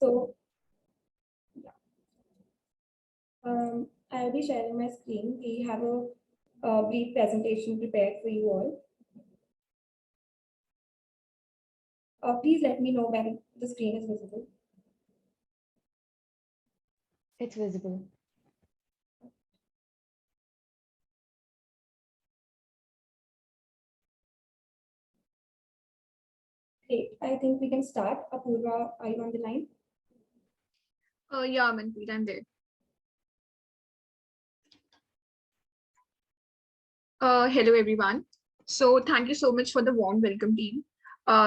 So, yeah. I'll be sharing my screen. We have a brief presentation prepared for you all. Please let me know when the screen is visible. It's visible. Great. I think we can start. Apoorva, are you on the line? Yeah, Amanpreet, I'm there. Hello, everyone. So thank you so much for the warm welcome, team.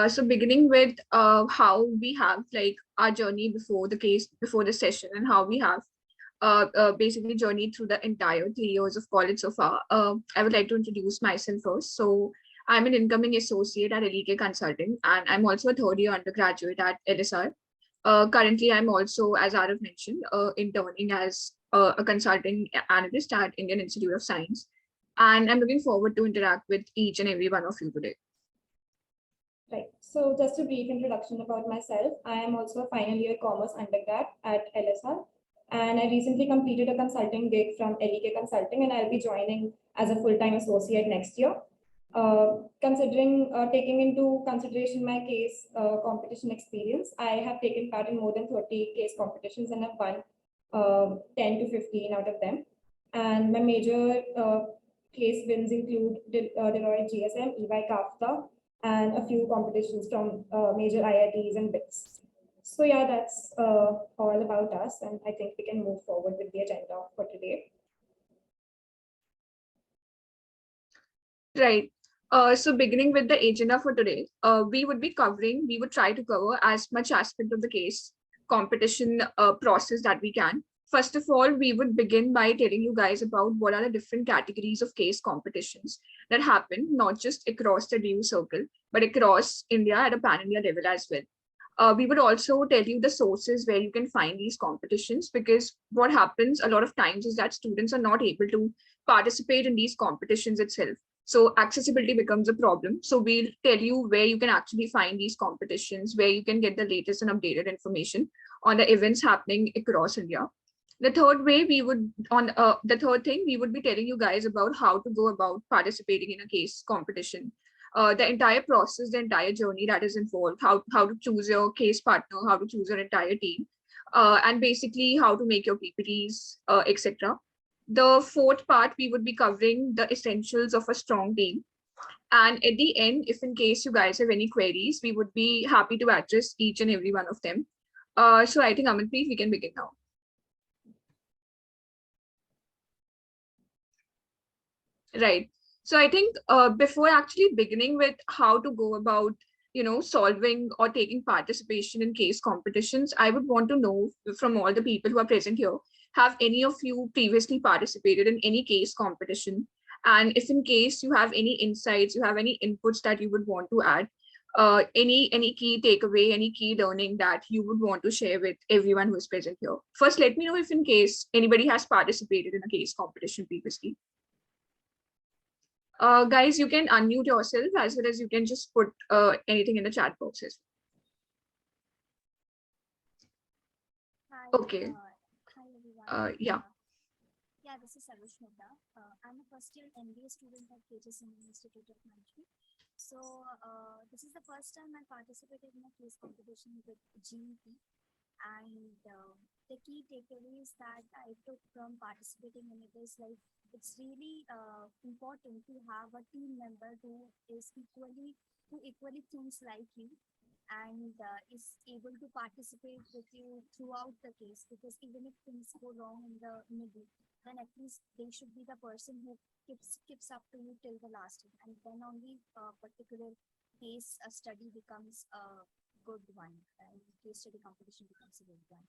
So beginning with how we have like our journey before the session, and how we have basically journeyed through the entire 3 years of college so far. I would like to introduce myself first. So I'm an incoming associate at L.E.K Consulting, and I'm also a third year undergraduate at LSR. Currently, I'm also, as Arav mentioned, interning as a consulting analyst at Indian Institute of Science. And I'm looking forward to interact with each and every one of you today. Right. So just a brief introduction about myself. I am also a final year commerce undergrad at LSR. And I recently completed a consulting gig from L.E.K Consulting, and I'll be joining as a full-time associate next year. Considering taking into consideration my case competition experience, I have taken part in more than 30 case competitions and have won 10 to 15 out of them. And my major case wins include Deloitte GSM, EY CAFTA, and a few competitions from major IITs and BITS. So yeah, that's all about us, and I think we can move forward with the agenda for today. Right. So beginning with the agenda for today, we would try to cover as much aspect of the case competition process that we can. First of all, we would begin by telling you guys about what are the different categories of case competitions that happen, not just across the DU circle, but across India at a pan-India level as well. We would also tell you the sources where you can find these competitions, because what happens a lot of times is that students are not able to participate in these competitions itself. So accessibility becomes a problem. So we'll tell you where you can actually find these competitions, where you can get the latest and updated information on the events happening across India. The third thing we would be telling you guys about how to go about participating in a case competition. The entire process, the entire journey that is involved, how to choose your case partner, how to choose your entire team, and basically how to make your PPTs, etc. The fourth part, we would be covering the essentials of a strong team. And at the end, if in case you guys have any queries, we would be happy to address each and every one of them. So I think, Amanpreet, we can begin now. Right. So I think before actually beginning with how to go about, solving or taking participation in case competitions, I would want to know from all the people who are present here, have any of you previously participated in any case competition? And if in case you have any insights, you have any inputs that you would want to add, any key takeaway, any key learning that you would want to share with everyone who is present here. First, let me know if in case anybody has participated in a case competition previously. Guys, you can unmute yourself, as well as you can just put anything in the chat boxes. Hi, okay. Hi, everyone. Yeah. Yeah, this is Sarvashmita. I'm a first year MBA student at KGS Institute of Management. So this is the first time I participated in a case competition with GEP. And the key takeaways that I took from participating in it is like, it's really important to have a team member who equally thinks like you and is able to participate with you throughout the case, because even if things go wrong in the middle, then at least they should be the person who keeps up to you till the last time, and then only a particular case study becomes a good one, and case study competition becomes a good one.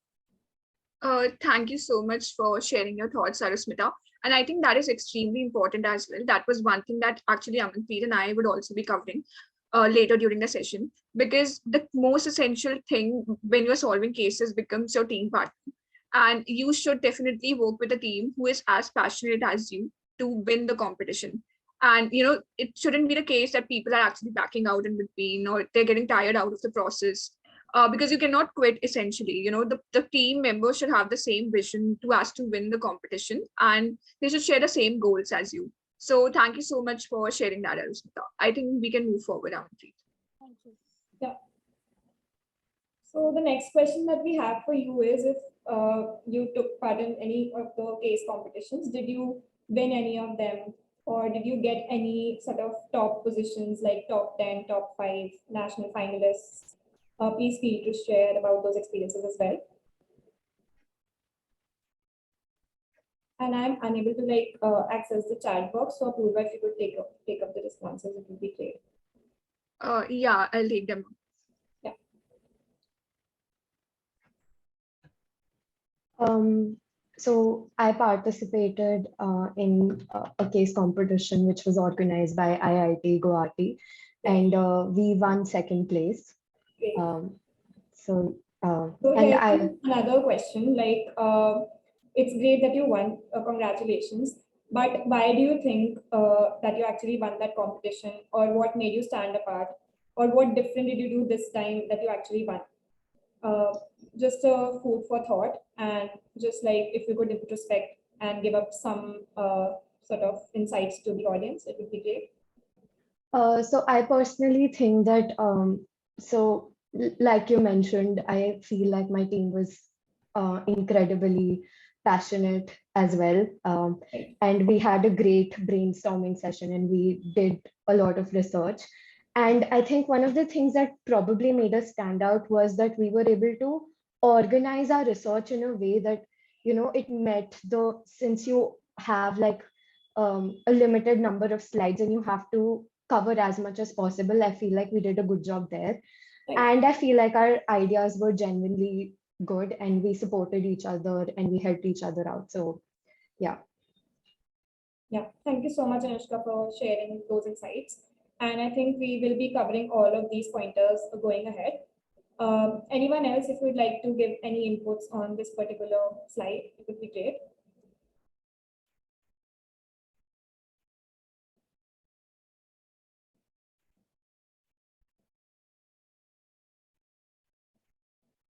Thank you so much for sharing your thoughts, Sarasmita. And I think that is extremely important as well. That was one thing that actually Amanpreet and I would also be covering later during the session, because the most essential thing when you're solving cases becomes your team partner. And you should definitely work with a team who is as passionate as you to win the competition. And, it shouldn't be the case that people are actually backing out in between, or they're getting tired out of the process. because you cannot quit essentially. You know, the team members should have the same vision to win the competition, and they should share the same goals as you. So thank you so much for sharing that, Arusmita. I think we can move forward, Amanpreet. Thank you. Yeah. So the next question that we have for you is, if you took part in any of the case competitions, did you win any of them? Or did you get any sort of top positions like top 10, top 5, national finalists? Please feel to share about those experiences as well. And I'm unable to access the chat box. So Apoorva, if you could take up the responses, it would be great. Yeah, I'll take them. So I participated in a case competition which was organized by IIT Guwahati, and we won second place. Great. So here's another question. It's great that you won. Congratulations. But why do you think that you actually won that competition, or what made you stand apart, or what different did you do this time that you actually won? Just a food for thought, and just like if you could introspect and give up some sort of insights to the audience, it would be great. So I personally think that, like you mentioned, I feel like my team was incredibly passionate as well. And we had a great brainstorming session, and we did a lot of research. And I think one of the things that probably made us stand out was that we were able to organize our research in a way that, it met since you have a limited number of slides and you have to cover as much as possible. I feel like we did a good job there. Right. And I feel like our ideas were genuinely good, and we supported each other and we helped each other out. So, yeah. Yeah, thank you so much, Anushka, for sharing those insights. And I think we will be covering all of these pointers going ahead. Anyone else, if you'd like to give any inputs on this particular slide, it would be great.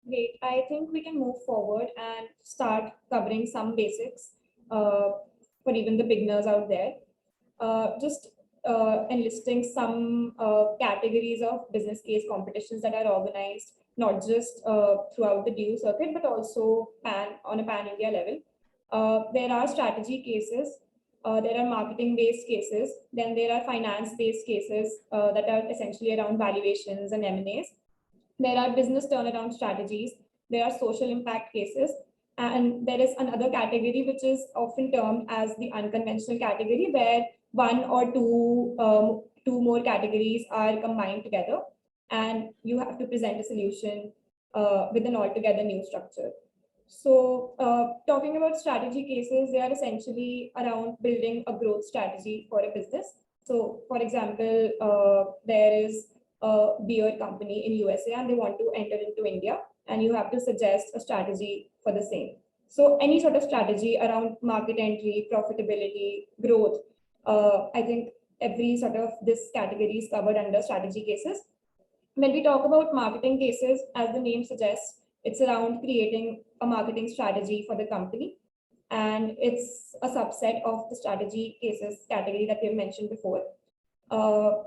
Great. I think we can move forward and start covering some basics for even the beginners out there. Just enlisting some categories of business case competitions that are organized, not just throughout the DU circuit, but also on a pan-India level. There are strategy cases, there are marketing-based cases, then there are finance-based cases that are essentially around valuations and M&As. There are business turnaround strategies, there are social impact cases, and there is another category which is often termed as the unconventional category, where one or two more categories are combined together, and you have to present a solution with an altogether new structure. So talking about strategy cases, they are essentially around building a growth strategy for a business. So for example, there is a beer company in USA and they want to enter into India, and you have to suggest a strategy for the same. So any sort of strategy around market entry, profitability, growth, I think every sort of this category is covered under strategy cases. When we talk about marketing cases, as the name suggests, it's around creating a marketing strategy for the company. And it's a subset of the strategy cases category that we've mentioned before.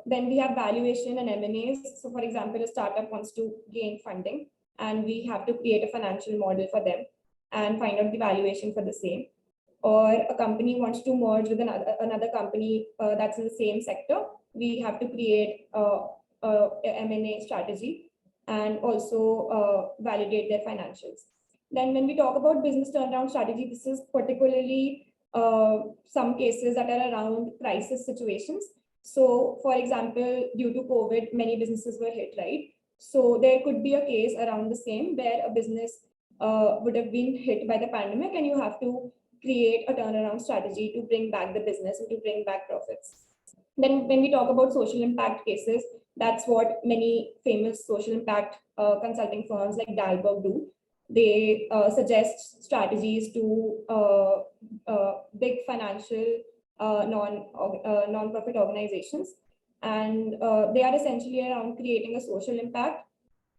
Then we have valuation and M&As. So for example, a startup wants to gain funding and we have to create a financial model for them and find out the valuation for the same. Or a company wants to merge with another company that's in the same sector. We have to create a M&A strategy and also validate their financials. Then when we talk about business turnaround strategy, this is particularly some cases that are around crisis situations. So for example, due to COVID, many businesses were hit, right? So there could be a case around the same where a business would have been hit by the pandemic and you have to create a turnaround strategy to bring back the business and to bring back profits. Then when we talk about social impact cases, that's what many famous social impact consulting firms like Dalberg do. They suggest strategies to big financial non-profit organizations, and they are essentially around creating a social impact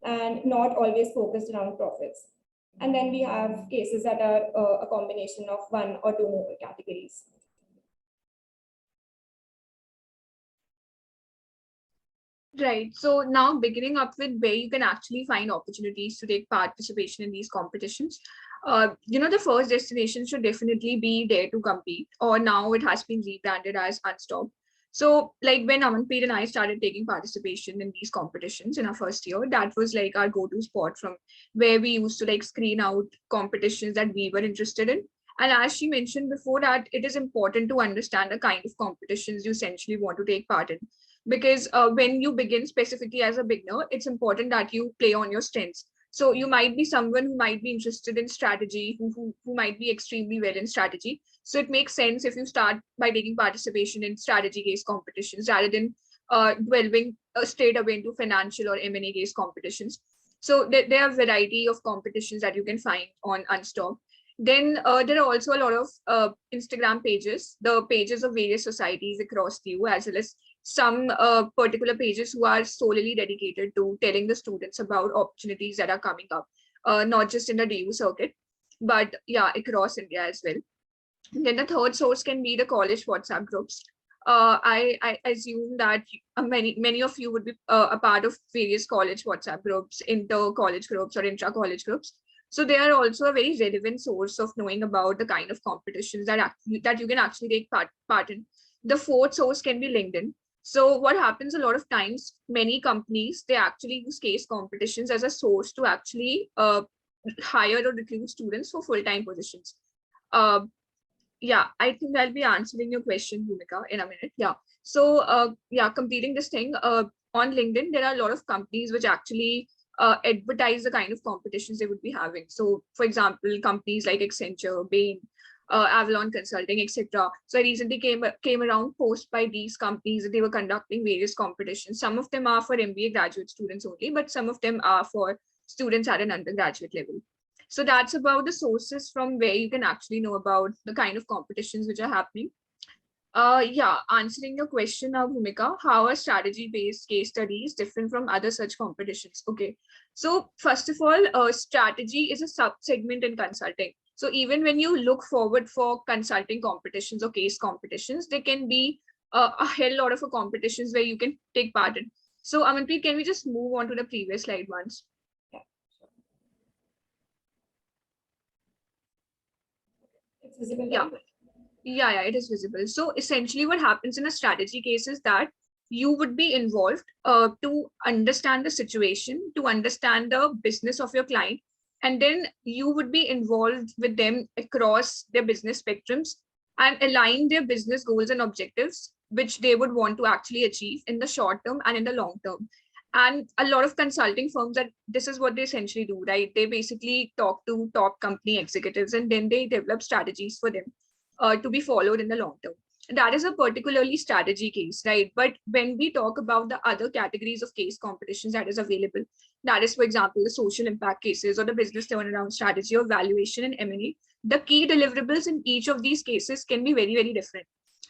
and not always focused around profits. And then we have cases that are a combination of one or two more categories. Right. So now beginning up with where you can actually find opportunities to take participation in these competitions. The first destination should definitely be Dare to Compete, or now it has been rebranded as Unstop. So like when Amanpreet and I started taking participation in these competitions in our first year, that was like our go-to spot from where we used to like screen out competitions that we were interested in. And as she mentioned before, that it is important to understand the kind of competitions you essentially want to take part in, because when you begin specifically as a beginner, it's important that you play on your strengths. So you might be someone who might be interested in strategy, who might be extremely well in strategy. So it makes sense if you start by taking participation in strategy case competitions rather than delving straight away into financial or M&A case competitions. So there are a variety of competitions that you can find on Unstop. Then there are also a lot of Instagram pages, the pages of various societies across the EU, as well as some particular pages who are solely dedicated to telling the students about opportunities that are coming up, not just in the DU circuit, but yeah, across India as well. And then the third source can be the college WhatsApp groups. I assume that many of you would be a part of various college WhatsApp groups, inter-college groups or intra-college groups. So they are also a very relevant source of knowing about the kind of competitions that you can actually take part in. The fourth source can be LinkedIn. So what happens a lot of times, many companies, they actually use case competitions as a source to actually hire or recruit students for full-time positions. Yeah, I think I'll be answering your question, Bhumika, in a minute. Yeah. So yeah, completing this thing, on LinkedIn, there are a lot of companies which actually advertise the kind of competitions they would be having. So for example, companies like Accenture, Bain, Avalon Consulting, etc. So I recently came around post by these companies that they were conducting various competitions. Some of them are for MBA graduate students only, but some of them are for students at an undergraduate level. So that's about the sources from where you can actually know about the kind of competitions which are happening. Yeah, answering your question now, Bhumika, how are strategy-based case studies different from other such competitions? Okay, so first of all, strategy is a sub-segment in consulting. So even when you look forward for consulting competitions or case competitions, there can be a hell lot of competitions where you can take part in. So Amanpreet, can we just move on to the previous slide once? It's visible. Yeah. Yeah, it is visible. So essentially what happens in a strategy case is that you would be involved to understand the situation, to understand the business of your client, and then you would be involved with them across their business spectrums and align their business goals and objectives, which they would want to actually achieve in the short term and in the long term. And a lot of consulting firms, that this is what they essentially do, right? They basically talk to top company executives and then they develop strategies for them to be followed in the long term. That is a particularly strategy case, right? But when we talk about the other categories of case competitions that is available, that is, for example, the social impact cases or the business turnaround strategy or valuation and M&A, the key deliverables in each of these cases can be very, very different.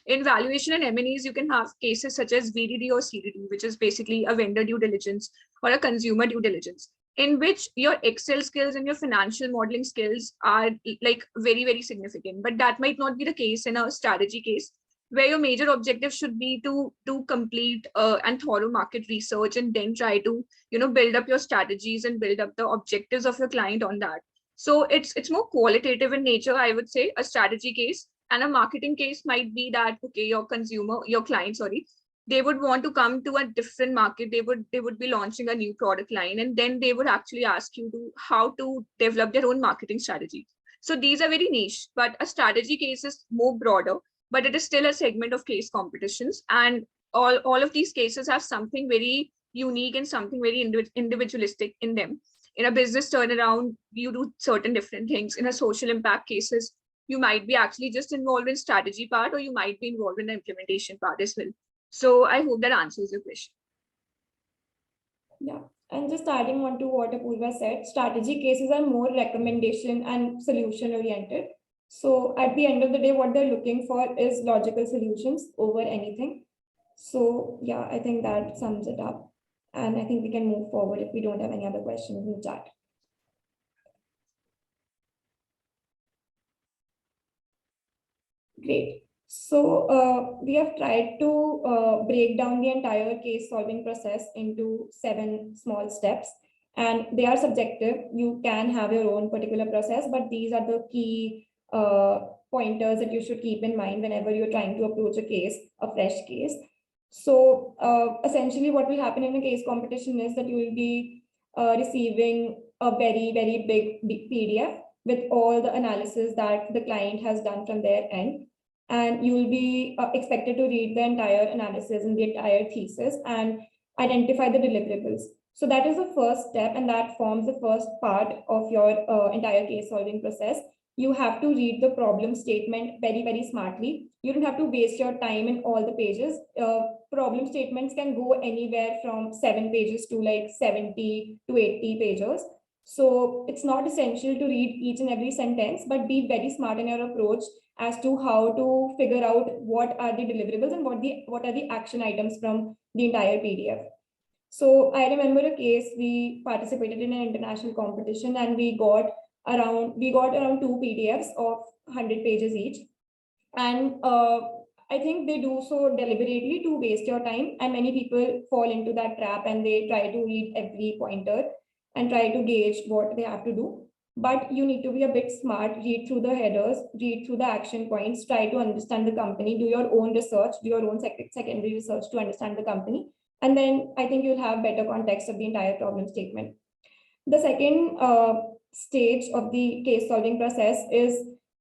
In valuation and M&As, you can have cases such as VDD or CDD, which is basically a vendor due diligence or a consumer due diligence, in which your Excel skills and your financial modeling skills are like very, very significant. But that might not be the case in a strategy case, where your major objective should be to complete and thorough market research and then try to build up your strategies and build up the objectives of your client on that. So it's more qualitative in nature, I would say, a strategy case. And a marketing case might be that, okay, your client, sorry, they would want to come to a different market. They would be launching a new product line, and then they would actually ask you to how to develop their own marketing strategy. So these are very niche, but a strategy case is more broader, but it is still a segment of case competitions. And all of these cases have something very unique and something very individualistic in them. In a business turnaround, you do certain different things. In a social impact cases, you might be actually just involved in strategy part, or you might be involved in the implementation part as well. So I hope that answers your question. Yeah, and just adding on to what Apoorva said, strategy cases are more recommendation and solution oriented. So at the end of the day, what they're looking for is logical solutions over anything. So yeah, I think that sums it up. And I think we can move forward if we don't have any other questions in the chat. Great. So we have tried to break down the entire case solving process into 7 small steps, and they are subjective. You can have your own particular process, but these are the key pointers that you should keep in mind whenever you're trying to approach a case, a fresh case. So essentially what will happen in a case competition is that you will be receiving a very, very big PDF with all the analysis that the client has done from their end. And you will be expected to read the entire analysis and the entire thesis and identify the deliverables. So that is the first step, and that forms the first part of your entire case solving process. You have to read the problem statement very, very smartly. You don't have to waste your time in all the pages. Problem statements can go anywhere from 7 pages to like 70 to 80 pages. So it's not essential to read each and every sentence, but be very smart in your approach as to how to figure out what are the deliverables and what are the action items from the entire PDF. So I remember a case, we participated in an international competition and we got around 2 PDFs of 100 pages each. And I think they do so deliberately to waste your time, and many people fall into that trap and they try to read every pointer and try to gauge what they have to do. But you need to be a bit smart, read through the headers, read through the action points, try to understand the company, do your own research, do your own secondary research to understand the company. And then I think you'll have better context of the entire problem statement. The second stage of the case solving process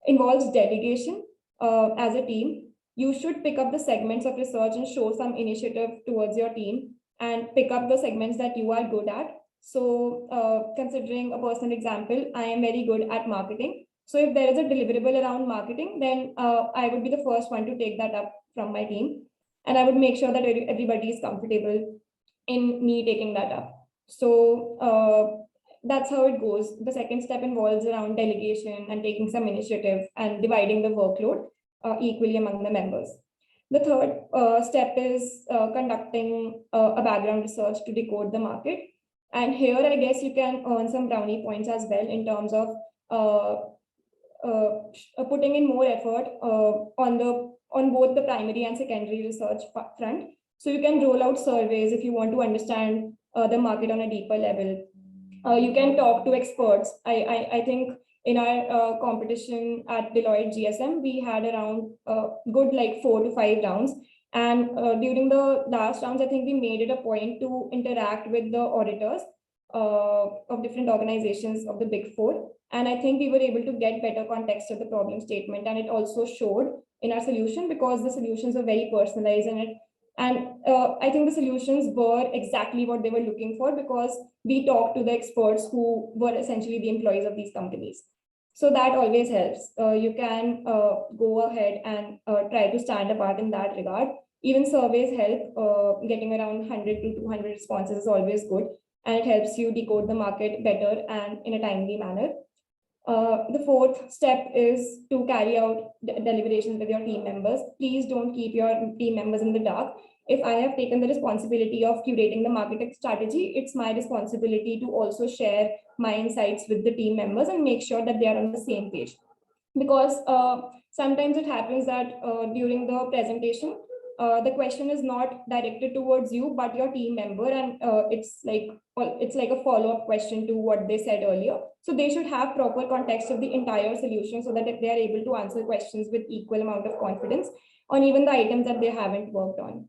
involves delegation as a team. You should pick up the segments of research and show some initiative towards your team and pick up the segments that you are good at. So considering a personal example, I am very good at marketing. So if there is a deliverable around marketing, then I would be the first one to take that up from my team. And I would make sure that everybody is comfortable in me taking that up. So that's how it goes. The second step involves around delegation and taking some initiative and dividing the workload equally among the members. The third step is conducting a background research to decode the market. And here, I guess you can earn some brownie points as well in terms of putting in more effort on both the primary and secondary research front. So you can roll out surveys if you want to understand the market on a deeper level. You can talk to experts. I think in our competition at Deloitte GSM, we had around good like 4 to 5 rounds. And during the last rounds, I think we made it a point to interact with the auditors of different organizations of the Big Four. And I think we were able to get better context of the problem statement. And it also showed in our solution because the solutions were very personalized and I think the solutions were exactly what they were looking for because we talked to the experts who were essentially the employees of these companies. So that always helps. You can go ahead and try to stand apart in that regard. Even surveys help. Getting around 100 to 200 responses is always good. And it helps you decode the market better and in a timely manner. The fourth step is to carry out deliberations with your team members. Please don't keep your team members in the dark. If I have taken the responsibility of curating the marketing strategy, it's my responsibility to also share my insights with the team members and make sure that they are on the same page. Because sometimes it happens that during the presentation, the question is not directed towards you, but your team member, and it's like a follow-up question to what they said earlier. So they should have proper context of the entire solution so that if they are able to answer questions with equal amount of confidence on even the items that they haven't worked on.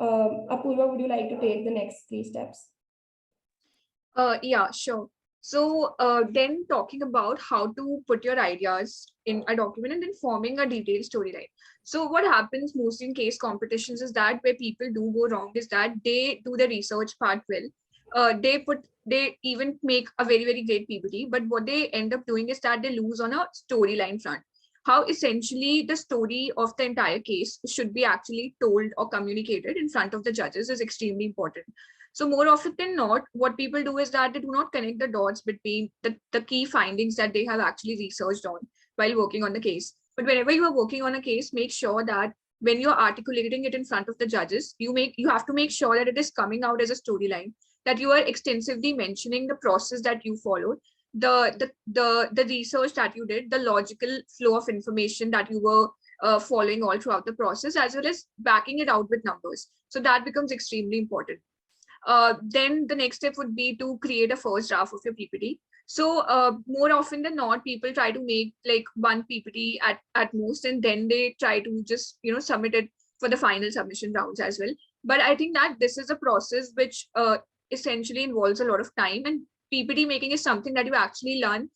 Apoorva, would you like to take the next 3 steps? Yeah, sure. So then talking about how to put your ideas in a document and then forming a detailed storyline. So what happens mostly in case competitions is that where people do go wrong is that they do the research part well. They even make a very, very great PPT, but what they end up doing is that they lose on a storyline front. How essentially the story of the entire case should be actually told or communicated in front of the judges is extremely important. So more often than not, what people do is that they do not connect the dots between the key findings that they have actually researched on while working on the case. But whenever you are working on a case, make sure that when you're articulating it in front of the judges, you have to make sure that it is coming out as a storyline, that you are extensively mentioning the process that you followed, the research that you did, the logical flow of information that you were following all throughout the process, as well as backing it out with numbers. So that becomes extremely important. Then the next step would be to create a first draft of your PPT. So more often than not, people try to make like one PPT at most, and then they try to just, submit it for the final submission rounds as well. But I think that this is a process which essentially involves a lot of time, and PPT making is something that you actually learn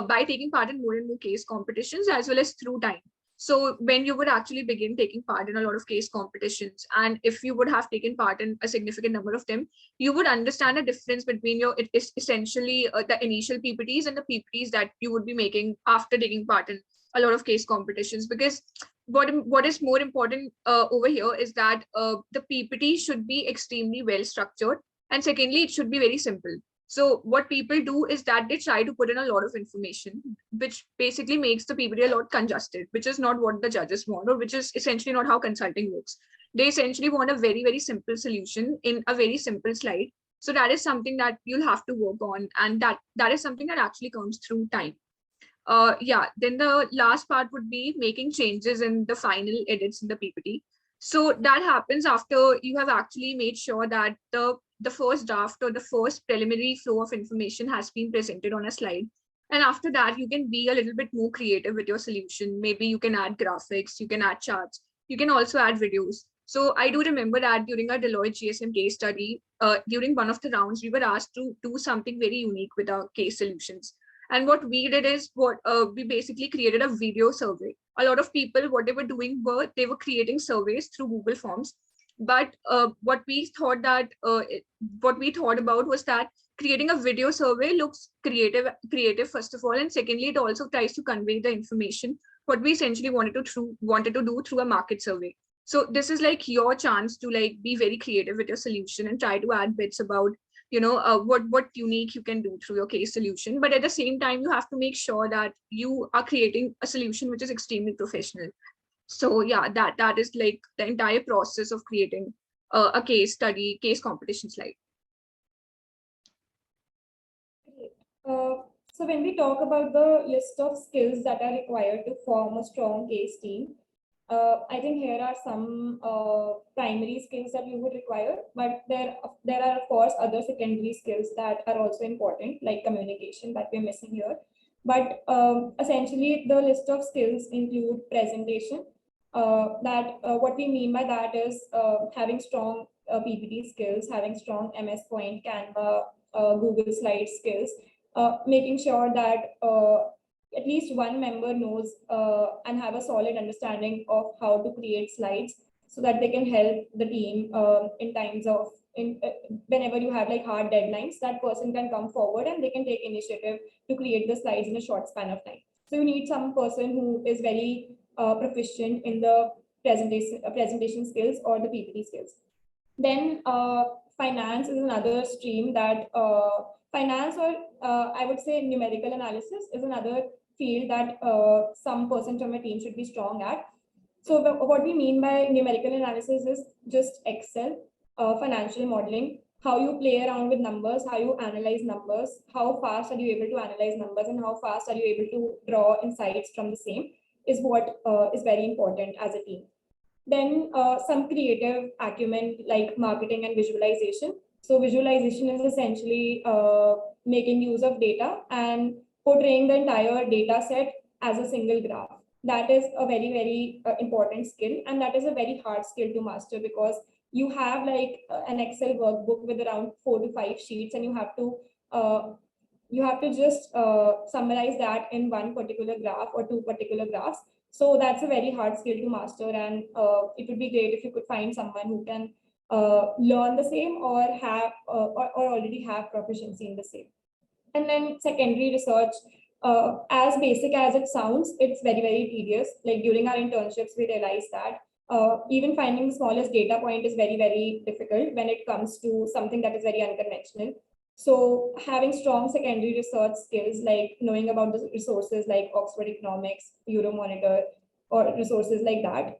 by taking part in more and more case competitions, as well as through time. So when you would actually begin taking part in a lot of case competitions, and if you would have taken part in a significant number of them, you would understand the difference between it is essentially the initial PPTs and the PPTs that you would be making after taking part in a lot of case competitions. Because what is more important over here is that the PPT should be extremely well structured, and secondly, it should be very simple. So what people do is that they try to put in a lot of information, which basically makes the PPT a lot congested, which is not what the judges want, or which is essentially not how consulting works. They essentially want a very, very simple solution in a very simple slide. So that is something that you'll have to work on, and that is something that actually comes through time. Then the last part would be making changes in the final edits in the PPT. So that happens after you have actually made sure that the first draft or the first preliminary flow of information has been presented on a slide. And after that, you can be a little bit more creative with your solution. Maybe you can add graphics, you can add charts, you can also add videos. So I do remember that during our Deloitte GSM case study, during one of the rounds, we were asked to do something very unique with our case solutions. And what we did is we basically created a video survey. A lot of people, what they were doing were they were creating surveys through Google Forms. But what we thought about was that creating a video survey looks creative first of all, and secondly, it also tries to convey the information what we essentially wanted to do through a market survey. So this is like your chance to like be very creative with your solution and try to add bits about what unique you can do through your case solution. But at the same time, you have to make sure that you are creating a solution which is extremely professional. So yeah, that is like the entire process of creating a case study, case competition slide. So when we talk about the list of skills that are required to form a strong case team, I think here are some primary skills that you would require, but there are of course other secondary skills that are also important, like communication, that we're missing here. But essentially, the list of skills include presentation. What we mean by that is having strong PPT skills, having strong MS Point, Canva, Google Slides skills, making sure that at least one member knows and have a solid understanding of how to create slides, so that they can help the team in times of whenever you have like hard deadlines, that person can come forward and they can take initiative to create the slides in a short span of time. So you need some person who is very proficient in the presentation skills or the PPT skills. Then finance is another stream that finance, or I would say numerical analysis, is another field that some person from a team should be strong at. So what we mean by numerical analysis is just Excel, financial modeling, how you play around with numbers, how you analyze numbers, how fast are you able to analyze numbers, and how fast are you able to draw insights from the same, is what is very important as a team. Then some creative acumen like marketing and visualization. So visualization is essentially making use of data and portraying the entire data set as a single graph. That is a very, very important skill, and that is a very hard skill to master, because you have like an Excel workbook with around 4 to 5 sheets, and you have to just summarize that in one particular graph or two particular graphs. So that's a very hard skill to master, and it would be great if you could find someone who can learn the same or have or already have proficiency in the same. And then secondary research, as basic as it sounds, it's very, very tedious. Like during our internships, we realized that even finding the smallest data point is very, very difficult when it comes to something that is very unconventional. So having strong secondary research skills, like knowing about the resources like Oxford Economics, Euromonitor, or resources like that,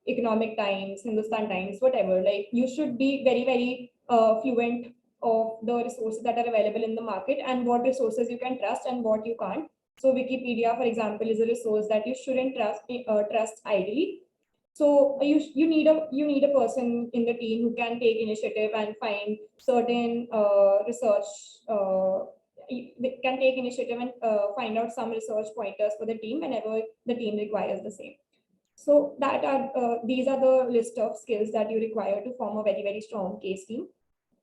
Economic Times, Hindustan Times, whatever. Like you should be very, very fluent of the resources that are available in the market and what resources you can trust and what you can't. So Wikipedia, for example, is a resource that you shouldn't trust idly. So you need a person in the team who can take initiative and find certain research. Can take initiative and find out some research pointers for the team whenever the team requires the same. So that are these are the list of skills that you require to form a very, very strong case team.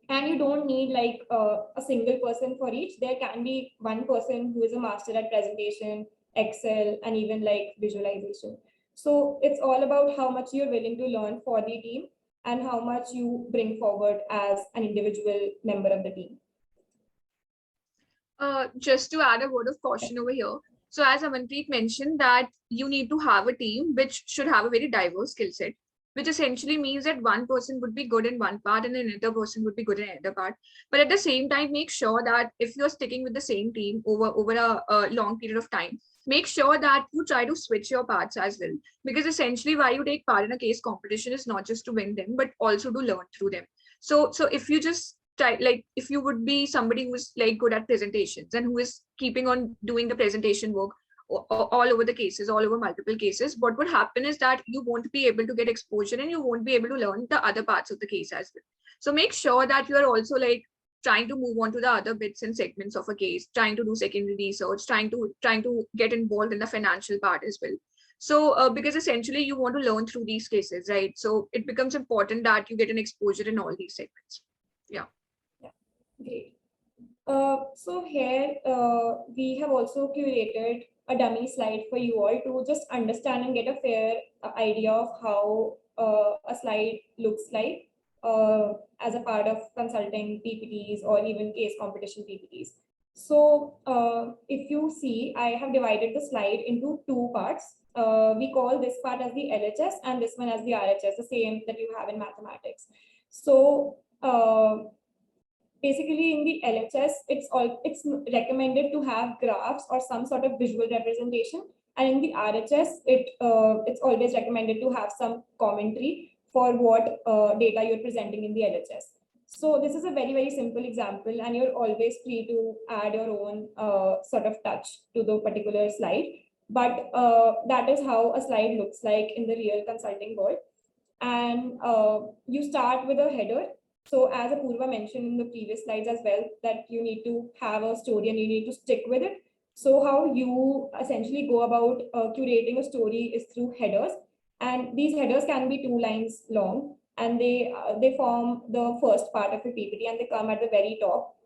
And you don't need like a single person for each. There can be one person who is a master at presentation, Excel, and even like visualization. So it's all about how much you're willing to learn for the team and how much you bring forward as an individual member of the team. Just to add a word of caution over here. So as Amanpreet mentioned that you need to have a team which should have a very diverse skill set, which essentially means that one person would be good in one part and another person would be good in another part. But at the same time, make sure that if you're sticking with the same team over a long period of time, make sure that you try to switch your parts as well. Because essentially why you take part in a case competition is not just to win them, but also to learn through them. So if you just like if you would be somebody who's like good at presentations and who is keeping on doing the presentation work all over the cases, all over multiple cases, what would happen is that you won't be able to get exposure and you won't be able to learn the other parts of the case as well. So make sure that you are also like trying to move on to the other bits and segments of a case, trying to do secondary research, trying to get involved in the financial part as well. So because essentially you want to learn through these cases, right? So it becomes important that you get an exposure in all these segments. Yeah. Great. So here we have also curated a dummy slide for you all to just understand and get a fair idea of how a slide looks like as a part of consulting PPTs or even case competition PPTs. So if you see, I have divided the slide into two parts. We call this part as the LHS and this one as the RHS, the same that you have in mathematics. So basically in the LHS, it's recommended to have graphs or some sort of visual representation. And in the RHS, it's always recommended to have some commentary for what data you're presenting in the LHS. So this is a very, very simple example, and you're always free to add your own sort of touch to the particular slide. But that is how a slide looks like in the real consulting world. And you start with a header. So as Apoorva mentioned in the previous slides as well, that you need to have a story and you need to stick with it. So how you essentially go about curating a story is through headers. And these headers can be 2 lines long, and they form the first part of the PPT and they come at the very top.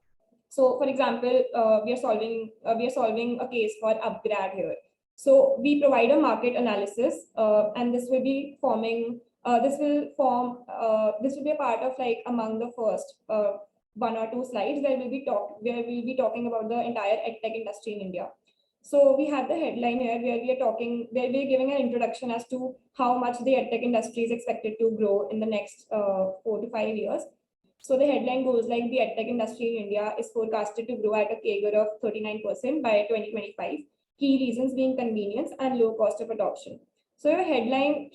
So for example, we are solving a case for upgrad here. So we provide a market analysis and this will be forming this will be a part of like among the first 1 or 2 slides where we'll be talking about the entire edtech industry in India. So we have the headline here where we're giving an introduction as to how much the edtech industry is expected to grow in the next 4 to 5 years. So the headline goes like the edtech industry in India is forecasted to grow at a CAGR of 39% by 2025. Key reasons being convenience and low cost of adoption. So your headline,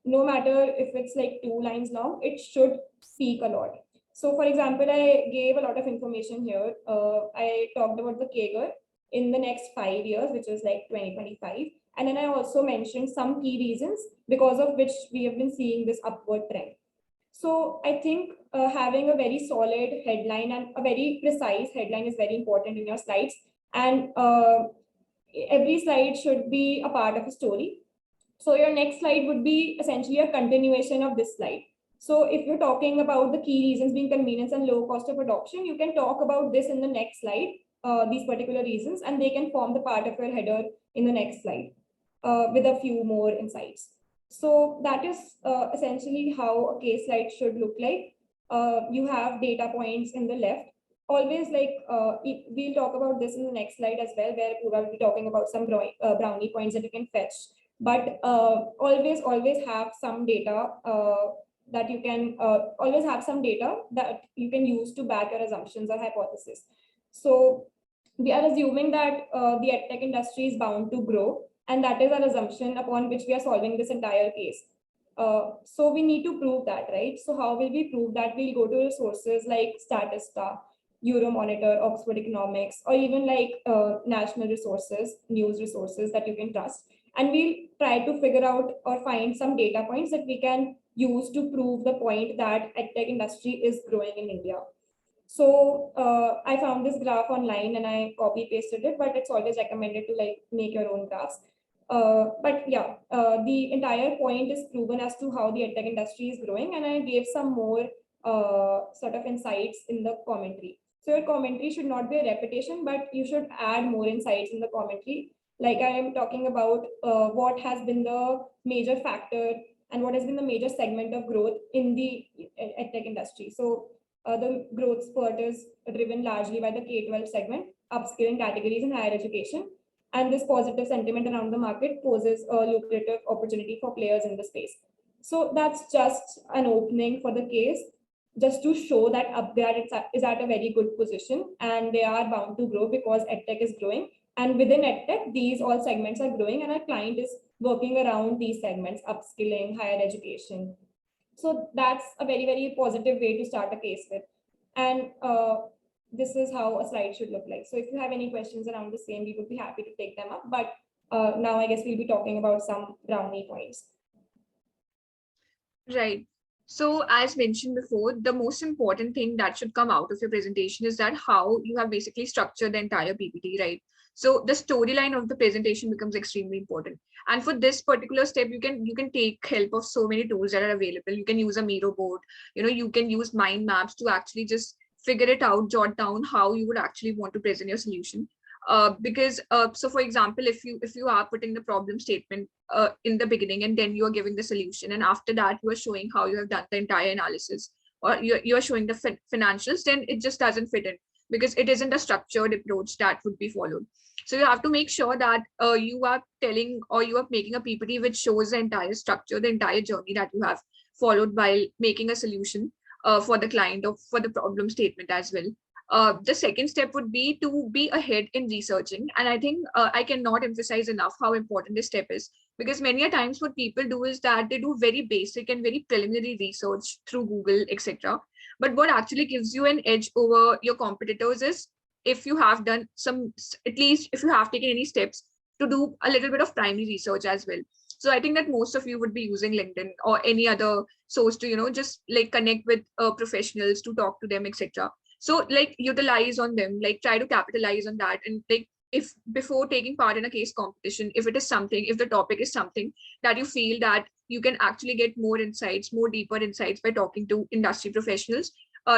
no matter if it's like 2 lines long, it should speak a lot. So for example, I gave a lot of information here. I talked about the CAGR in the next 5 years, which is like 2025. And then I also mentioned some key reasons because of which we have been seeing this upward trend. So I think having a very solid headline and a very precise headline is very important in your slides. And every slide should be a part of a story. So your next slide would be essentially a continuation of this slide. So if you're talking about the key reasons being convenience and low cost of adoption, you can talk about this in the next slide, these particular reasons, and they can form the part of your header in the next slide with a few more insights. So that is essentially how a case slide should look like. You have data points in the left. Always like, we'll talk about this in the next slide as well, where we will be talking about some brownie points that you can fetch. But always have some data that you can use to back your assumptions or hypothesis. So we are assuming that the edtech industry is bound to grow, and that is our assumption upon which we are solving this entire case. So we need to prove that, right? So how will we prove that? We'll go to resources like Statista, Euromonitor, Oxford Economics, or even like national resources, news resources that you can trust. And we'll try to figure out or find some data points that we can use to prove the point that edtech industry is growing in India. So I found this graph online and I copy pasted it, but it's always recommended to like make your own graphs. But yeah, the entire point is proven as to how the edtech industry is growing, and I gave some more sort of insights in the commentary. So your commentary should not be a repetition, but you should add more insights in the commentary. Like I am talking about what has been the major factor and what has been the major segment of growth in the edtech industry. So the growth spurt is driven largely by the K-12 segment, upskilling categories in higher education. And this positive sentiment around the market poses a lucrative opportunity for players in the space. So that's just an opening for the case, just to show that upgrade is at a very good position and they are bound to grow because EdTech is growing. And within EdTech, these all segments are growing and our client is working around these segments, upskilling, higher education. So that's a very, very positive way to start a case with. And this is how a slide should look like. So if you have any questions around the same, we would be happy to take them up. But now I guess we'll be talking about some brownie points. Right. So as mentioned before, the most important thing that should come out of your presentation is that how you have basically structured the entire PPT, right? So the storyline of the presentation becomes extremely important. And for this particular step, you can take help of so many tools that are available. You can use a Miro board, you can use mind maps to actually just figure it out, jot down how you would actually want to present your solution. So for example, if you are putting the problem statement in the beginning and then you are giving the solution, and after that you are showing how you have done the entire analysis, or you're showing the financials, then it just doesn't fit in because it isn't a structured approach that would be followed. So you have to make sure that you are telling or you are making a PPT which shows the entire structure, the entire journey that you have followed while making a solution for the client or for the problem statement as well. The second step would be to be ahead in researching. And I think I cannot emphasize enough how important this step is, because many a times what people do is that they do very basic and very preliminary research through Google, etc. But what actually gives you an edge over your competitors is if you have done at least if you have taken any steps to do a little bit of primary research as well. So I think that most of you would be using LinkedIn or any other source to, just like connect with professionals, to talk to them, etc. So like utilize on them, like try to capitalize on that. And like if before taking part in a case competition, if the topic is something that you feel that you can actually get more insights, more deeper insights by talking to industry professionals,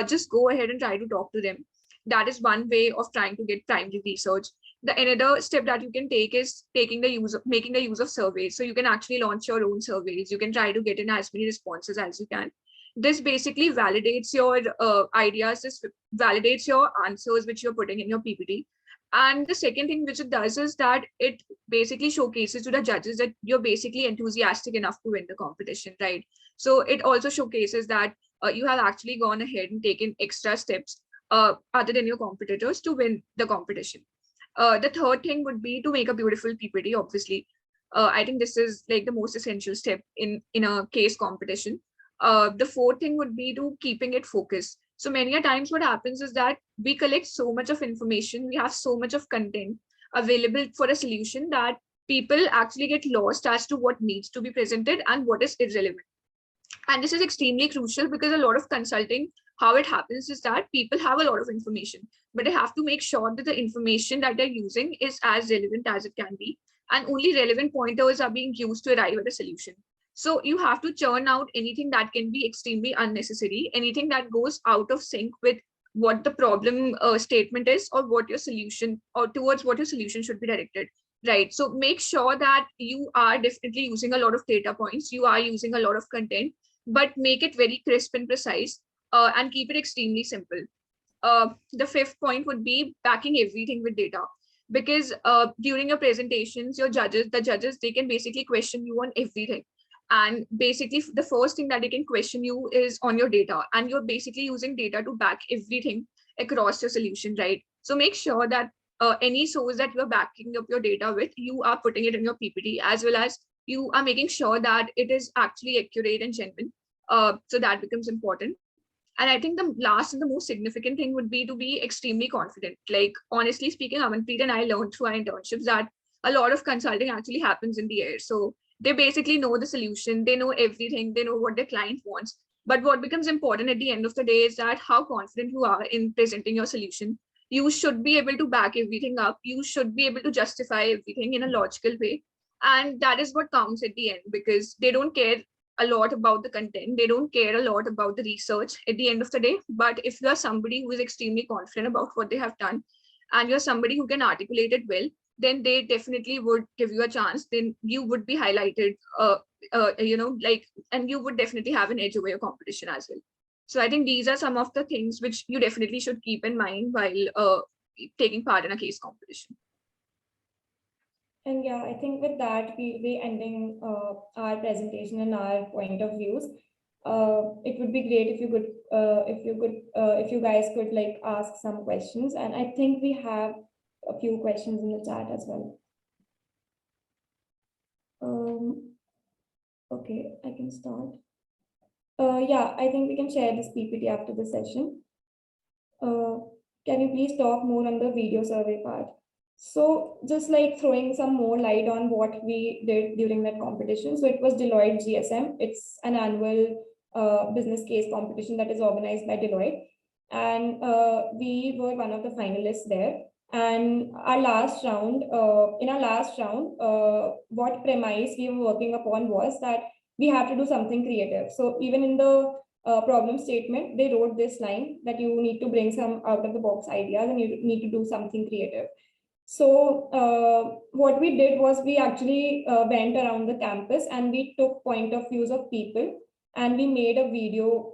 just go ahead and try to talk to them. That is one way of trying to get primary research. The another step that you can take is making the use of surveys. So you can actually launch your own surveys. You can try to get in as many responses as you can. This basically validates your ideas, this validates your answers which you're putting in your PPT. And the second thing which it does is that it basically showcases to the judges that you're basically enthusiastic enough to win the competition, right? So it also showcases that you have actually gone ahead and taken extra steps other than your competitors to win the competition. The third thing would be to make a beautiful PPT, obviously. I think this is like the most essential step in a case competition. The fourth thing would be to keeping it focused. So many a times what happens is that we collect so much of information, we have so much of content available for a solution that people actually get lost as to what needs to be presented and what is irrelevant. And this is extremely crucial because a lot of consulting, how it happens is that people have a lot of information, but they have to make sure that the information that they're using is as relevant as it can be. And only relevant pointers are being used to arrive at a solution. So you have to churn out anything that can be extremely unnecessary, anything that goes out of sync with what the problem statement is, or what your solution, or towards what your solution should be directed. Right. So make sure that you are definitely using a lot of data points, you are using a lot of content, but make it very crisp and precise, and keep it extremely simple. The fifth point would be backing everything with data, because during your presentations, the judges, they can basically question you on everything. And basically the first thing that they can question you is on your data, and you're basically using data to back everything across your solution, right? So make sure that any source that you're backing up your data with, you are putting it in your PPT, as well as you are making sure that it is actually accurate and genuine. So that becomes important. And I think the last and the most significant thing would be to be extremely confident. Like, honestly speaking, Amanpreet and I learned through our internships that a lot of consulting actually happens in the air. So they basically know the solution, they know everything, they know what their client wants. But what becomes important at the end of the day is that how confident you are in presenting your solution. You should be able to back everything up. You should be able to justify everything in a logical way. And that is what counts at the end, because they don't care a lot about the content. They don't care a lot about the research at the end of the day. But if you are somebody who is extremely confident about what they have done, and you're somebody who can articulate it well, then they definitely would give you a chance. Then you would be highlighted, and you would definitely have an edge over your competition as well. So I think these are some of the things which you definitely should keep in mind while taking part in a case competition. And yeah, I think with that, we'll be ending our presentation and our point of views. It would be great if you guys could like ask some questions. And I think we have a few questions in the chat as well. Okay, I can start. Yeah, I think we can share this PPT after the session. Can you please talk more on the video survey part? So just like throwing some more light on what we did during that competition. So it was Deloitte GSM. It's an annual business case competition that is organized by Deloitte. And we were one of the finalists there. And our last round, what premise we were working upon was that we have to do something creative. So even in the problem statement, they wrote this line that you need to bring some out of the box ideas and you need to do something creative. So what we did was we actually went around the campus and we took point of views of people and we made a video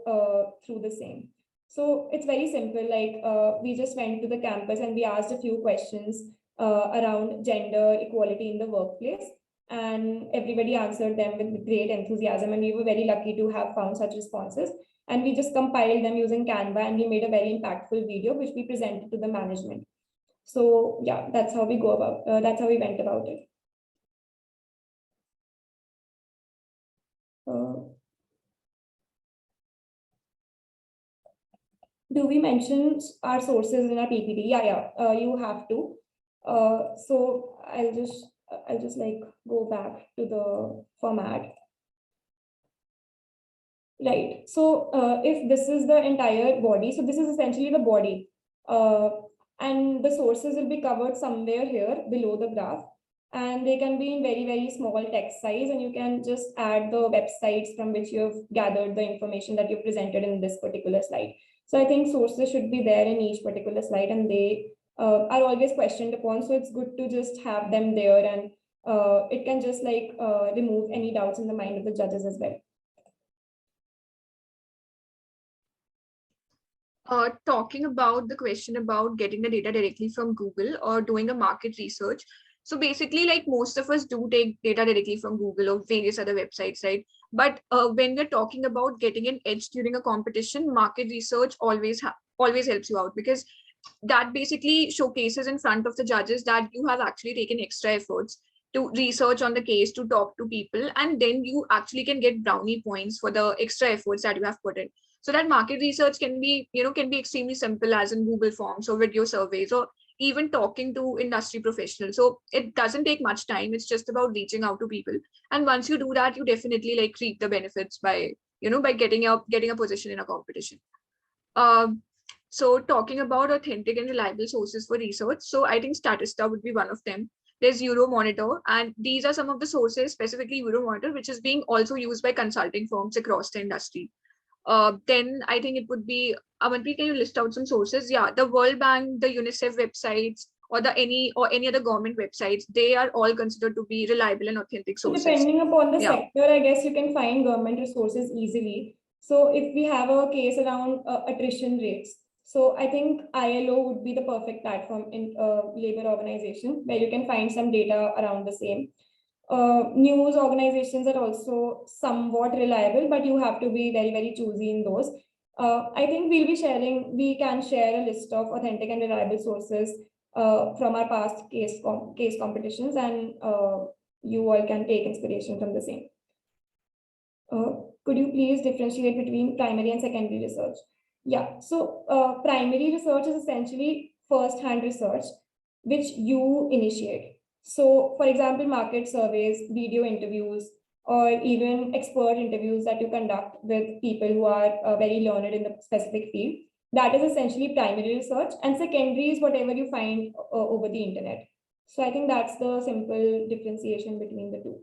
through the same. So it's very simple. Like we just went to the campus and we asked a few questions around gender equality in the workplace. And everybody answered them with great enthusiasm. And we were very lucky to have found such responses. And we just compiled them using Canva and we made a very impactful video, which we presented to the management. So yeah, that's how we that's how we went about it. Do we mention our sources in our PPT? Yeah, you have to. So I'll just like go back to the format. Right. So if this is the entire body, so this is essentially the body. And the sources will be covered somewhere here below the graph. And they can be in very, very small text size. And you can just add the websites from which you've gathered the information that you presented in this particular slide. So I think sources should be there in each particular slide and they are always questioned upon. So it's good to just have them there and it can just like remove any doubts in the mind of the judges as well. Talking about the question about getting the data directly from Google or doing a market research. So basically, like most of us do take data directly from Google or various other websites, right? But when we're talking about getting an edge during a competition, market research always helps you out, because that basically showcases in front of the judges that you have actually taken extra efforts to research on the case, to talk to people, and then you actually can get brownie points for the extra efforts that you have put in. So that market research can be extremely simple, as in Google Forms or video surveys or even talking to industry professionals. So it doesn't take much time. It's just about reaching out to people. And once you do that, you definitely like reap the benefits by getting a position in a competition. So talking about authentic and reliable sources for research. So I think Statista would be one of them. There's Euromonitor, and these are some of the sources, specifically Euromonitor, which is being also used by consulting firms across the industry. Then I think it would be, Amanpreet, can you list out some sources? Yeah, the World Bank, the UNICEF websites, or any other government websites, they are all considered to be reliable and authentic sources. So depending upon the sector, I guess you can find government resources easily. So if we have a case around attrition rates, so I think ILO would be the perfect platform in labor organization where you can find some data around the same. News organizations are also somewhat reliable, but you have to be very, very choosy in those. I think we can share a list of authentic and reliable sources from our past case competitions, and you all can take inspiration from the same. Could you please differentiate between primary and secondary research? Yeah, so primary research is essentially first-hand research, which you initiate. So, for example, market surveys, video interviews, or even expert interviews that you conduct with people who are very learned in the specific field. That is essentially primary research, and secondary is whatever you find over the internet. So I think that's the simple differentiation between the two.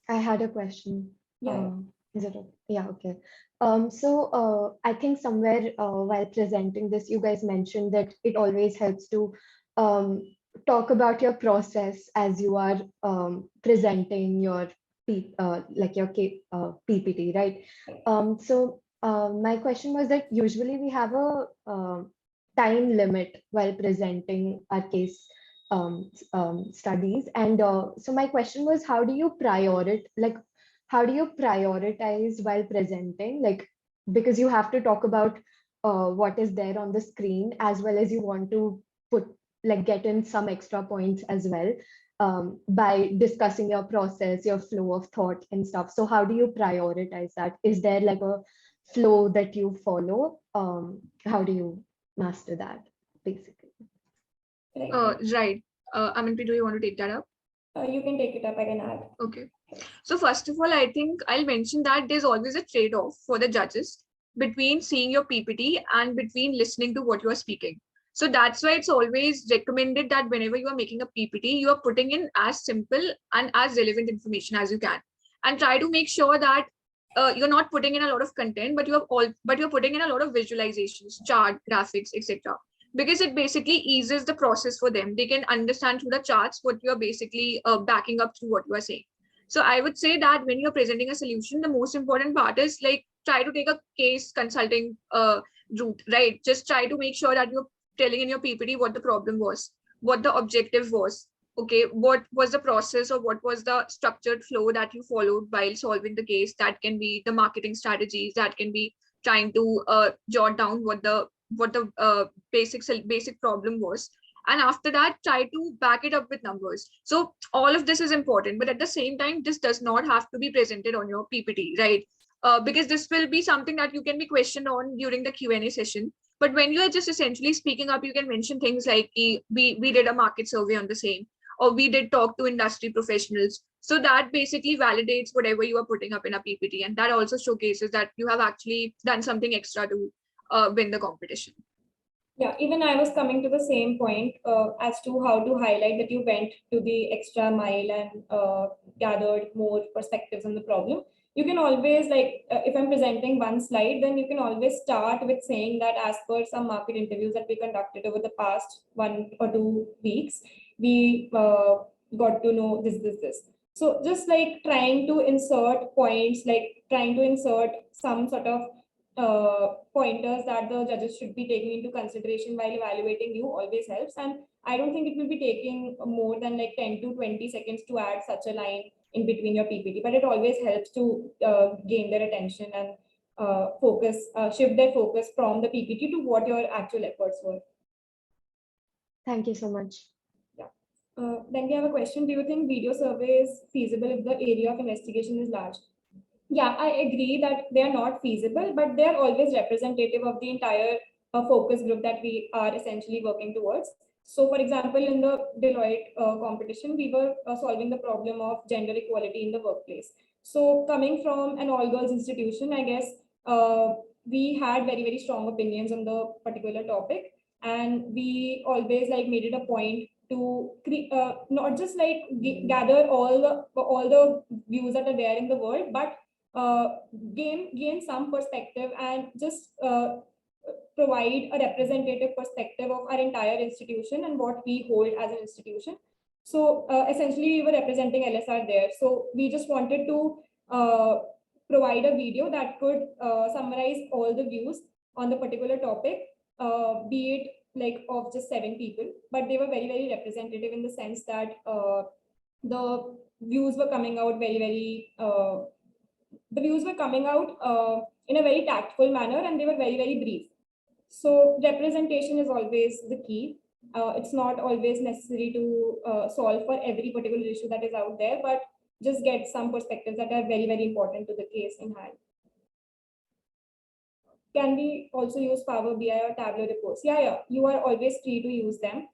I had a question. Yeah. Is it okay? Yeah, okay. I think somewhere while presenting this, you guys mentioned that it always helps to talk about your process as you are presenting your PPT, right? My question was that usually we have a time limit while presenting our case studies, and so my question was, how do you prioritize while presenting, like, because you have to talk about what is there on the screen, as well as you want to get in some extra points as well, by discussing your process, your flow of thought and stuff. So how do you prioritize that? Is there like a flow that you follow? How do you master that, basically? Right. Amanpreet, do you want to take that up? You can take it up, I can add. Okay. So first of all, I think I'll mention that there's always a trade-off for the judges between seeing your PPT and between listening to what you are speaking. So that's why it's always recommended that whenever you are making a PPT, you are putting in as simple and as relevant information as you can, and try to make sure that you're not putting in a lot of content, but you're putting in a lot of visualizations, chart, graphics, etc. Because it basically eases the process for them. They can understand through the charts what you're basically backing up through what you are saying. So I would say that when you're presenting a solution, the most important part is like try to take a case consulting route, right? Just try to make sure that you're telling in your PPT what the problem was, what the objective was, okay, what was the process or what was the structured flow that you followed while solving the case. That can be the marketing strategies, that can be trying to jot down what the basic problem was, and after that try to back it up with numbers. So all of this is important, but at the same time this does not have to be presented on your PPT, right? Because this will be something that you can be questioned on during the Q&A session. But when you are just essentially speaking up, you can mention things like we did a market survey on the same, or we did talk to industry professionals. So that basically validates whatever you are putting up in a PPT, and that also showcases that you have actually done something extra to win the competition. Yeah, even I was coming to the same point as to how to highlight that you went to the extra mile and gathered more perspectives on the problem. You can always, if I'm presenting one slide, then you can always start with saying that as per some market interviews that we conducted over the past 1 or 2 weeks, we got to know this. So just like trying to insert points, like trying to insert some sort of pointers that the judges should be taking into consideration while evaluating you always helps. And I don't think it will be taking more than like 10 to 20 seconds to add such a line in between your PPT, but it always helps to gain their attention and shift their focus from the PPT to what your actual efforts were. Thank you so much. Yeah. Then we have a question. Do you think video survey is feasible if the area of investigation is large? Yeah, I agree that they are not feasible, but they are always representative of the entire focus group that we are essentially working towards. So, for example, in the Deloitte competition, we were solving the problem of gender equality in the workplace. So, coming from an all-girls institution, I guess we had very, very strong opinions on the particular topic, and we always made it a point to not just gather all the views that are there in the world, but gain some perspective and just provide a representative perspective of our entire institution and what we hold as an institution. So essentially, we were representing LSR there. So we just wanted to provide a video that could summarize all the views on the particular topic, be it of just 7 people, but they were very, very representative in the sense that the views were coming out in a very tactful manner, and they were very, very brief. So representation is always the key. It's not always necessary to solve for every particular issue that is out there, but just get some perspectives that are very, very important to the case in hand. Can we also use Power BI or Tableau reports? Yeah, you are always free to use them.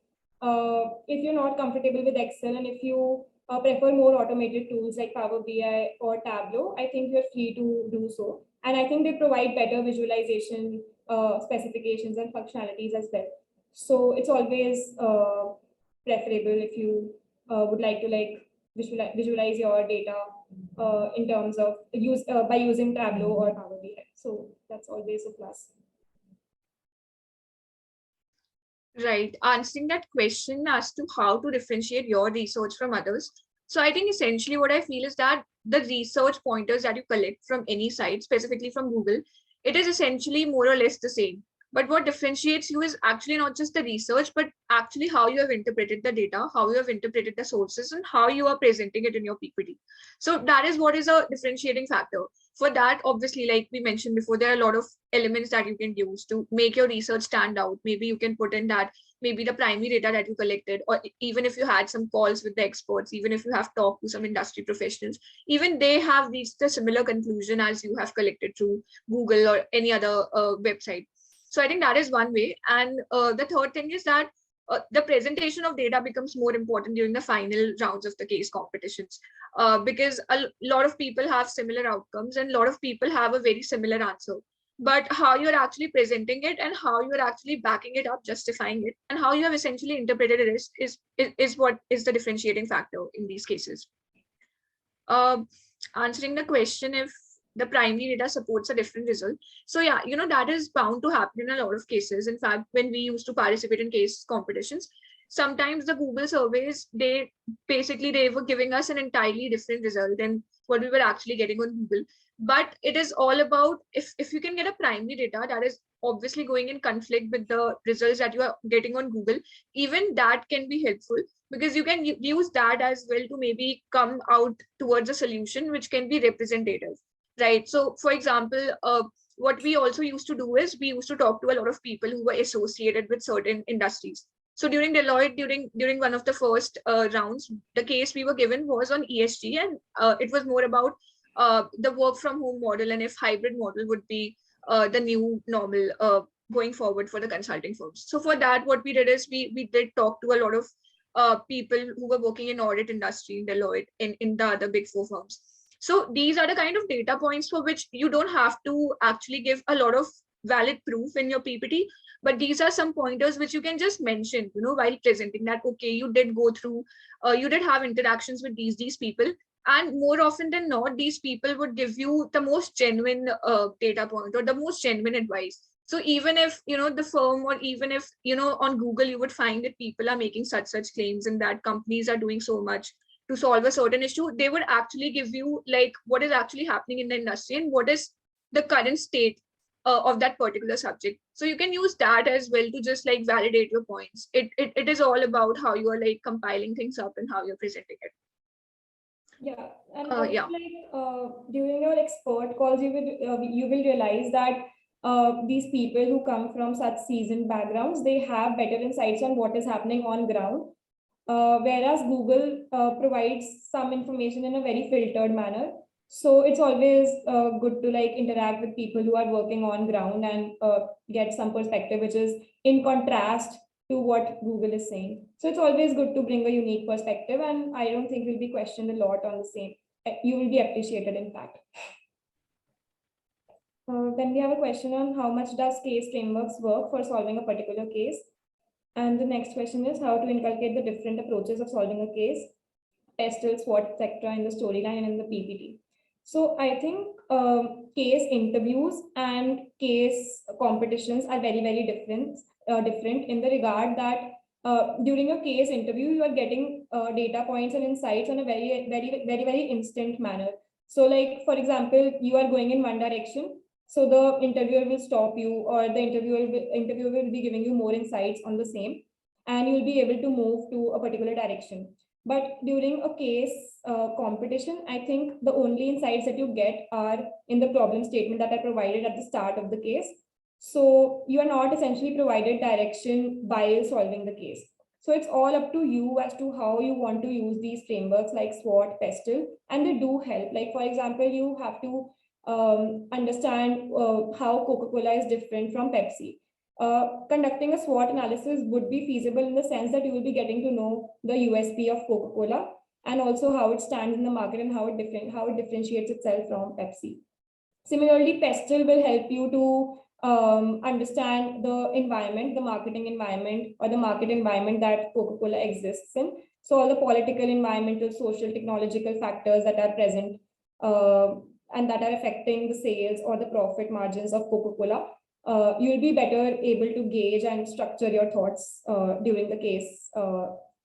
If you're not comfortable with Excel and if you prefer more automated tools like Power BI or Tableau, I think you're free to do so. And I think they provide better visualization specifications and functionalities as well. So it's always preferable if you would like to visualize your data in terms of by using Tableau or Power BI. So that's always a plus. Right. Answering that question as to how to differentiate your research from others. So I think essentially what I feel is that the research pointers that you collect from any site, specifically from Google, it is essentially more or less the same. But what differentiates you is actually not just the research, but actually how you have interpreted the data, how you have interpreted the sources, and how you are presenting it in your PPT. So that is what is a differentiating factor. For that, obviously, like we mentioned before, there are a lot of elements that you can use to make your research stand out. Maybe you can put in that, maybe the primary data that you collected, or even if you had some calls with the experts, even if you have talked to some industry professionals, even they have reached a similar conclusion as you have collected through Google or any other website. So I think that is one way. And the third thing is that the presentation of data becomes more important during the final rounds of the case competitions, because a lot of people have similar outcomes and a lot of people have a very similar answer. But how you're actually presenting it and how you're actually backing it up, justifying it, and how you have essentially interpreted it is what is the differentiating factor in these cases. Answering the question if the primary data supports a different result. So yeah, that is bound to happen in a lot of cases. In fact, when we used to participate in case competitions, sometimes the Google surveys, they were giving us an entirely different result than what we were actually getting on Google. But it is all about if you can get a primary data that is obviously going in conflict with the results that you are getting on Google, even that can be helpful, because you can use that as well to maybe come out towards a solution which can be representative, right? So for example, what we also used to do is we used to talk to a lot of people who were associated with certain industries. So during Deloitte, during one of the first rounds, the case we were given was on ESG, and it was more about the work from home model and if hybrid model would be the new normal going forward for the consulting firms. So for that, what we did is we did talk to a lot of people who were working in audit industry in Deloitte, in the other big four firms. So these are the kind of data points for which you don't have to actually give a lot of valid proof in your PPT, but these are some pointers which you can just mention, while presenting that, okay, you did go through, you did have interactions with these people, and more often than not, these people would give you the most genuine data point or the most genuine advice. So even if, the firm, or even if, on Google, you would find that people are making such claims and that companies are doing so much to solve a certain issue, they would actually give you like what is actually happening in the industry and what is the current state of that particular subject. So you can use that as well to just like validate your points. It is all about how you are like compiling things up and how you're presenting it. Yeah, and also during your expert calls, you will realize that these people who come from such seasoned backgrounds, they have better insights on what is happening on ground. Whereas Google provides some information in a very filtered manner. So it's always good to like interact with people who are working on ground and get some perspective, which is in contrast to what Google is saying. So it's always good to bring a unique perspective, and I don't think you'll be questioned a lot on the same. You will be appreciated, in fact. Then we have a question on how much does case frameworks work for solving a particular case? And the next question is how to inculcate the different approaches of solving a case, pestle, SWOT, etc. in the storyline and in the PPT. So I think case interviews and case competitions are very, very different in the regard that during a case interview, you are getting data points and insights on a very, very, very, very instant manner. So like, for example, you are going in one direction, so the interviewer will stop you, or the interviewer will be giving you more insights on the same, and you'll be able to move to a particular direction. But during a case competition, I think the only insights that you get are in the problem statement that are provided at the start of the case. So you are not essentially provided direction while solving the case. So it's all up to you as to how you want to use these frameworks like SWOT, PESTLE, and they do help. Like, for example, you have to understand how Coca-Cola is different from Pepsi. Conducting a SWOT analysis would be feasible in the sense that you will be getting to know the USP of Coca-Cola and also how it stands in the market and how it differentiates itself from Pepsi. Similarly, PESTLE will help you to understand the environment, the marketing environment or the market environment that Coca-Cola exists in. So all the political, environmental, social, technological factors that are present and that are affecting the sales or the profit margins of Coca-Cola, you'll be better able to gauge and structure your thoughts during the case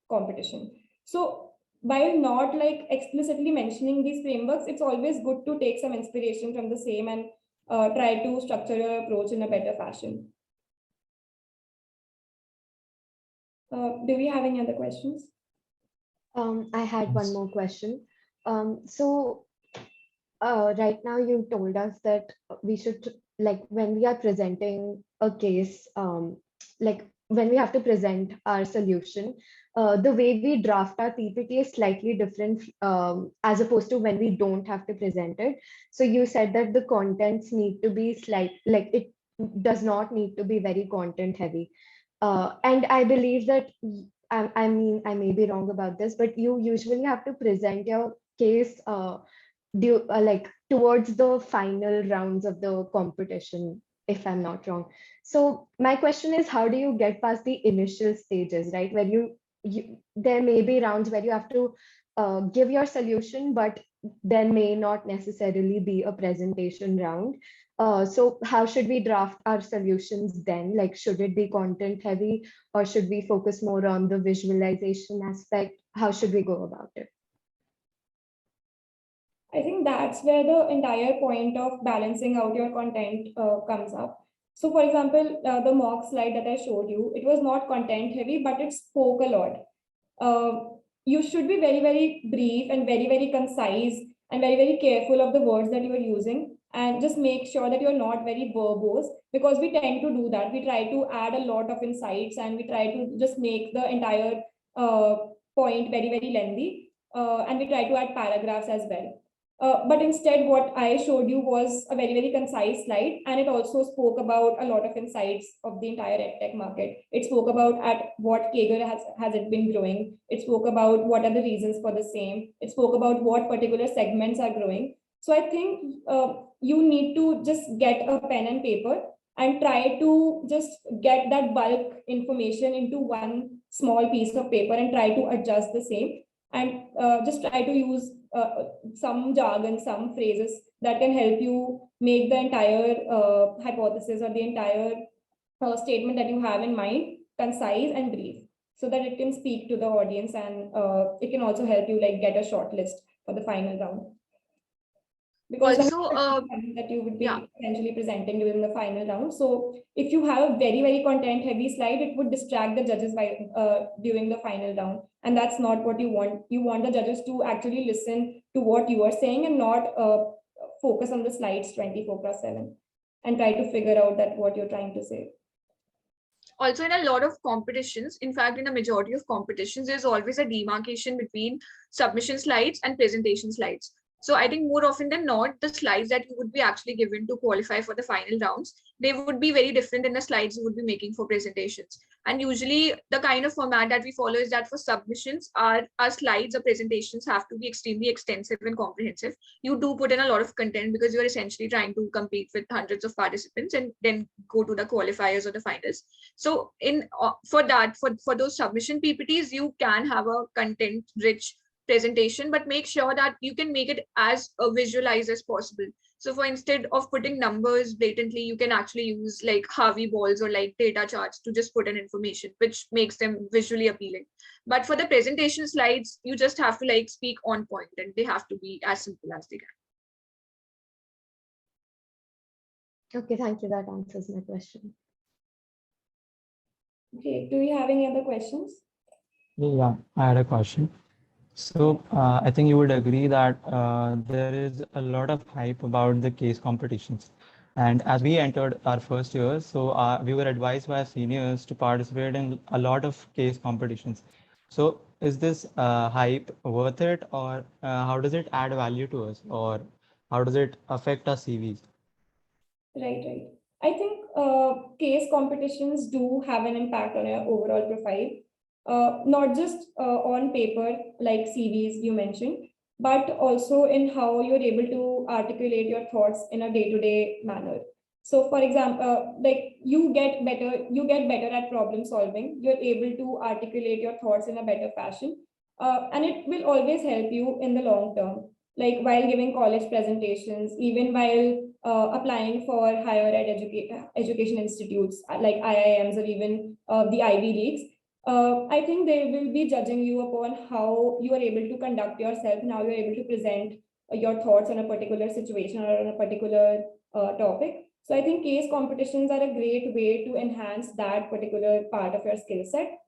competition. So while not like explicitly mentioning these frameworks, it's always good to take some inspiration from the same and try to structure your approach in a better fashion. Do we have any other questions? I had one more question. So right now you told us that we should, like when we are presenting a case, like when we have to present our solution, the way we draft our PPT is slightly different as opposed to when we don't have to present it. So you said that the contents need to be like it does not need to be very content heavy. And I believe that, I mean, I may be wrong about this, but you usually have to present your case like towards the final rounds of the competition, if I'm not wrong. So my question is, how do you get past the initial stages, right? Where there may be rounds where you have to give your solution, but there may not necessarily be a presentation round. So how should we draft our solutions then? Like, should it be content heavy or should we focus more on the visualization aspect? How should we go about it? I think that's where the entire point of balancing out your content comes up. So for example, the mock slide that I showed you, it was not content heavy, but it spoke a lot. You should be very, very brief and very, very concise and very, very careful of the words that you are using, and just make sure that you're not very verbose, because we tend to do that. We try to add a lot of insights and we try to just make the entire point very, very lengthy, and we try to add paragraphs as well. But instead, what I showed you was a very, very concise slide, and it also spoke about a lot of insights of the entire edtech market. It spoke about at what CAGR has it been growing. It spoke about what are the reasons for the same. It spoke about what particular segments are growing. So I think you need to just get a pen and paper and try to just get that bulk information into one small piece of paper and try to adjust the same, and just try to use some jargon, some phrases that can help you make the entire hypothesis or the entire statement that you have in mind concise and brief, so that it can speak to the audience, and it can also help you like get a short list for the final round. Because Also, that you would be essentially presenting during the final round. So if you have a very, very content heavy slide, it would distract the judges by during the final round. And that's not what you want. You want the judges to actually listen to what you are saying and not focus on the slides 24/7 and try to figure out that what you're trying to say. Also, in a lot of competitions, in fact, in a majority of competitions, there's always a demarcation between submission slides and presentation slides. So I think more often than not, the slides that you would be actually given to qualify for the final rounds, they would be very different than the slides you would be making for presentations. And usually the kind of format that we follow is that for submissions, our slides or presentations have to be extremely extensive and comprehensive. You do put in a lot of content because you're essentially trying to compete with hundreds of participants and then go to the qualifiers or the finals. So for those submission PPTs, you can have a content-rich presentation, but make sure that you can make it as visualized as possible. So for instead of putting numbers blatantly, you can actually use like Harvey balls or like data charts to just put in information, which makes them visually appealing. But for the presentation slides, you just have to like speak on point and they have to be as simple as they can. Okay, thank you. That answers my question. Okay, do we have any other questions? Yeah, I had a question. So I think you would agree that there is a lot of hype about the case competitions. And as we entered our first year, so we were advised by our seniors to participate in a lot of case competitions. So is this hype worth it, or how does it add value to us, or how does it affect our CVs? Right, right. I think case competitions do have an impact on your overall profile, not just on paper like CVs you mentioned, but also in how you're able to articulate your thoughts in a day-to-day manner. So, for example, like you get better at problem solving. You're able to articulate your thoughts in a better fashion, and it will always help you in the long term. Like while giving college presentations, even while applying for higher ed education institutes like IIMs or even the Ivy Leagues. I think they will be judging you upon how you are able to conduct yourself and how you're able to present your thoughts on a particular situation or on a particular topic. So I think case competitions are a great way to enhance that particular part of your skill set.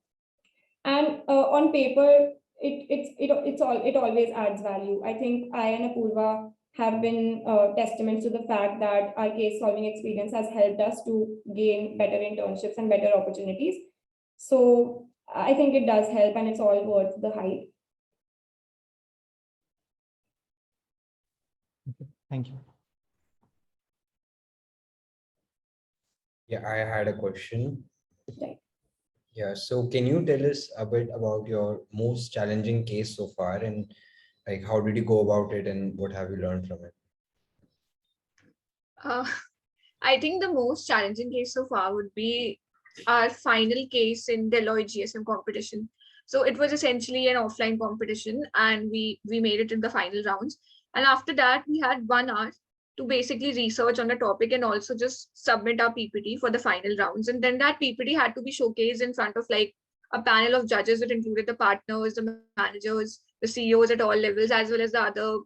And on paper, it always adds value. I think I and Apoorva have been testaments to the fact that our case solving experience has helped us to gain better internships and better opportunities. So I think it does help, and it's all worth the hype. Thank you. Yeah, I had a question. Right. Yeah, so can you tell us a bit about your most challenging case so far, and like how did you go about it and what have you learned from it? Uh, I think the most challenging case so far would be our final case in Deloitte GSM competition. So it was essentially an offline competition, and we made it in the final rounds. And after that, we had 1 hour to basically research on the topic and also just submit our PPT for the final rounds. And then that PPT had to be showcased in front of like a panel of judges that included the partners, the managers, the CEOs at all levels, as well as the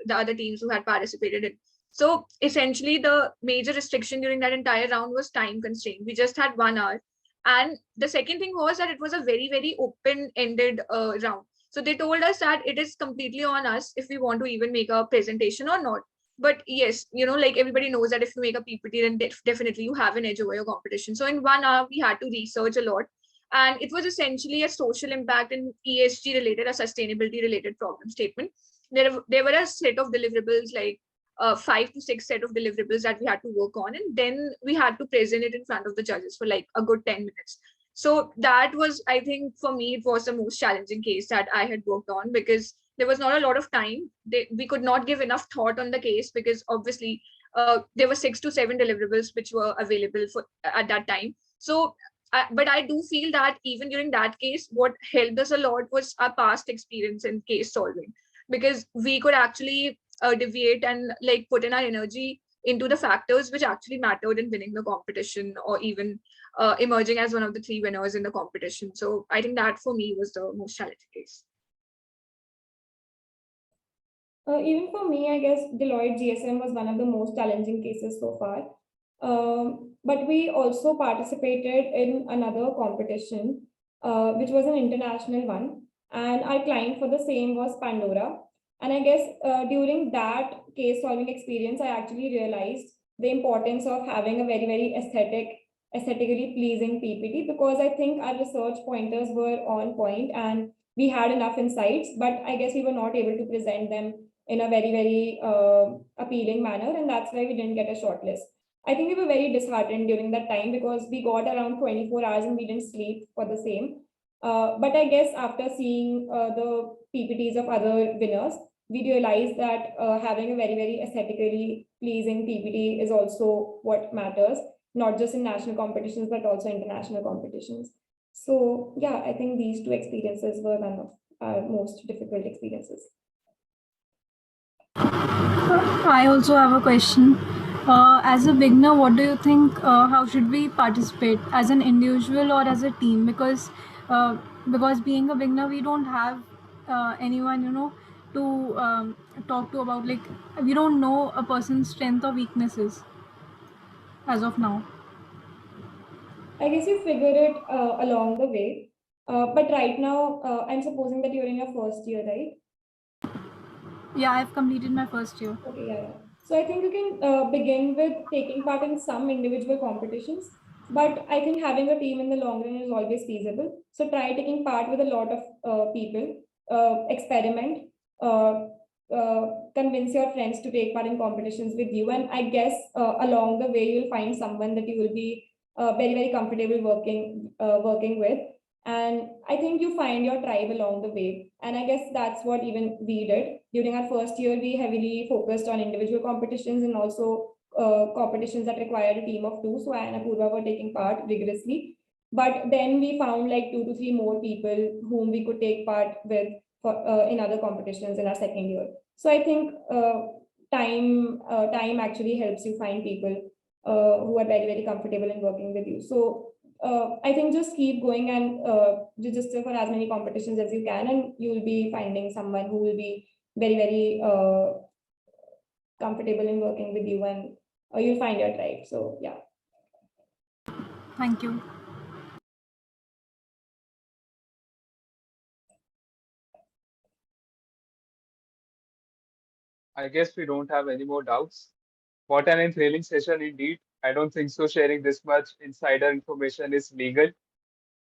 other teams who had participated in. So essentially, the major restriction during that entire round was time constraint. We just had 1 hour. And the second thing was that it was a very, very open-ended round. So they told us that it is completely on us if we want to even make a presentation or not. But yes, like everybody knows that if you make a PPT, then definitely you have an edge over your competition. So in 1 hour, we had to research a lot. And it was essentially a social impact and ESG related, a sustainability related problem statement. There were a set of deliverables like 5 to 6 set of deliverables that we had to work on, and then we had to present it in front of the judges for like a good 10 minutes. So that was, I think for me, it was the most challenging case that I had worked on, because there was not a lot of time. We could not give enough thought on the case, because obviously there were 6 to 7 deliverables which were available for at that time. So but I do feel that even during that case, what helped us a lot was our past experience in case solving, because we could actually deviate and like put in our energy into the factors which actually mattered in winning the competition, or even emerging as one of the 3 winners in the competition. So I think that for me was the most challenging case. Even for me, I guess Deloitte GSM was one of the most challenging cases so far. But we also participated in another competition, which was an international one. And our client for the same was Pandora. And I guess during that case solving experience, I actually realized the importance of having a very, very aesthetically pleasing PPT, because I think our research pointers were on point and we had enough insights, but I guess we were not able to present them in a very, very appealing manner. And that's why we didn't get a shortlist. I think we were very disheartened during that time, because we got around 24 hours and we didn't sleep for the same. But I guess after seeing the PPTs of other winners, we realized that having a very, very aesthetically pleasing PPT is also what matters, not just in national competitions, but also international competitions. So yeah, I think these 2 experiences were one of our most difficult experiences. I also have a question. As a beginner, what do you think? How should we participate as an individual or as a team? Because being a beginner, we don't have anyone to talk to about. Like, we don't know a person's strength or weaknesses as of now. I guess you figure it along the way. But right now, I'm supposing that you're in your first year, right? Yeah, I've completed my first year. Okay, yeah. So I think you can begin with taking part in some individual competitions, but I think having a team in the long run is always feasible. So try taking part with a lot of people, experiment, convince your friends to take part in competitions with you. And I guess along the way, you'll find someone that you will be very, very comfortable working with. And I think you find your tribe along the way. And I guess that's what even we did. During our first year, we heavily focused on individual competitions and also competitions that required a team of two. So I and Apoorva were taking part vigorously. But then we found like 2 to 3 more people whom we could take part with in other competitions in our second year. So I think time actually helps you find people who are very, very comfortable in working with you. So I think just keep going and register for as many competitions as you can, and you will be finding someone who will be very, very comfortable in working with you, and you'll find your tribe. So yeah. Thank you. I guess we don't have any more doubts. What an enthralling session indeed. I don't think so. Sharing this much insider information is legal.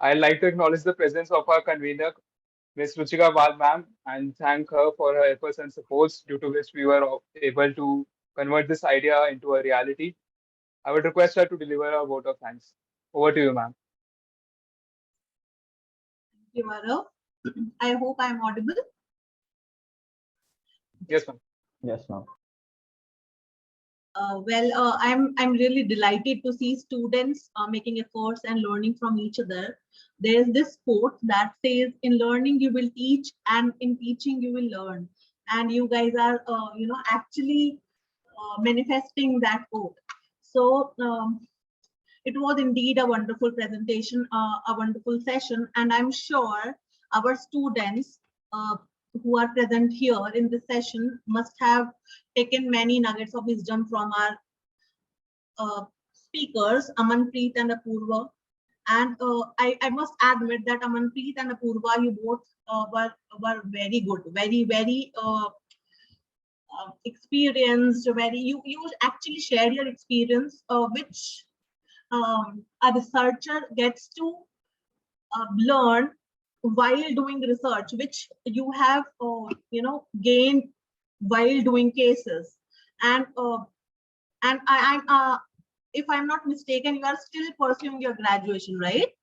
I'd like to acknowledge the presence of our convener, Ms. Ruchika Wal ma'am, and thank her for her efforts and supports, due to which we were able to convert this idea into a reality. I would request her to deliver a vote of thanks. Over to you, ma'am. Thank you, Marav. I hope I'm audible. Yes, ma'am. Yes, ma'am. I'm really delighted to see students making efforts and learning from each other. There's this quote that says, "In learning you will teach, and in teaching you will learn." And you guys are, actually manifesting that quote. So it was indeed a wonderful presentation, a wonderful session, and I'm sure our students who are present here in this session must have taken many nuggets of wisdom from our speakers, Amanpreet and Apoorva. And I must admit that Amanpreet and Apoorva, you both were very good, very experienced. You actually shared your experience, which a researcher gets to learn while doing research, which you have gained while doing cases. And if I'm not mistaken, you are still pursuing your graduation, right?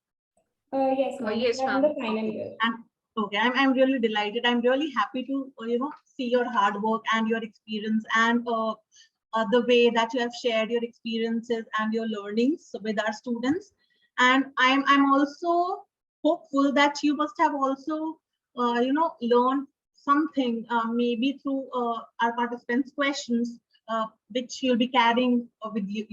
Yes, ma'am. Yes, I'm in ma'am. the final year. And okay, I'm really delighted. I'm really happy to see your hard work and your experience, and the way that you have shared your experiences and your learnings with our students. And I'm also hopeful that you must have also learned something, maybe through our participants' questions, which you'll be carrying with you